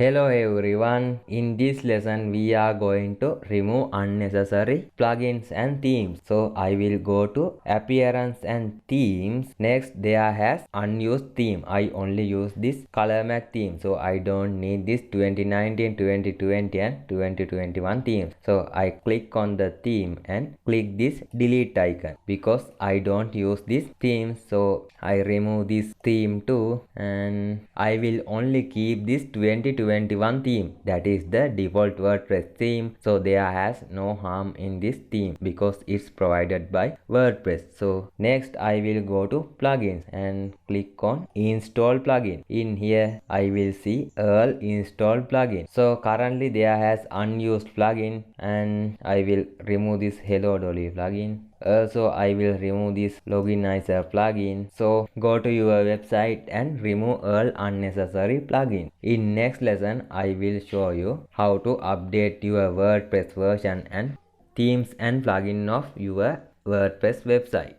Hello everyone, in this lesson we are going to remove unnecessary plugins and themes. So I will go to appearance and themes. Next there has unused theme. I only use this color matte theme, so I don't need this 2019, 2020 and 2021 themes. So I click on the theme and click this delete icon because I don't use this theme, so I remove this theme too, and I will only keep this 2021 theme, that is the default WordPress theme. So there has no harm in this theme because it's provided by WordPress. So next I will go to plugins and click on install plugin. In here I will see all installed plugin. So currently there has unused plugin, and I will remove this Hello Dolly plugin. Also I will remove this loginizer plugin. So go to your website and remove all unnecessary plugins. In next lesson I will show you how to update your WordPress version and themes and plugin of your WordPress website.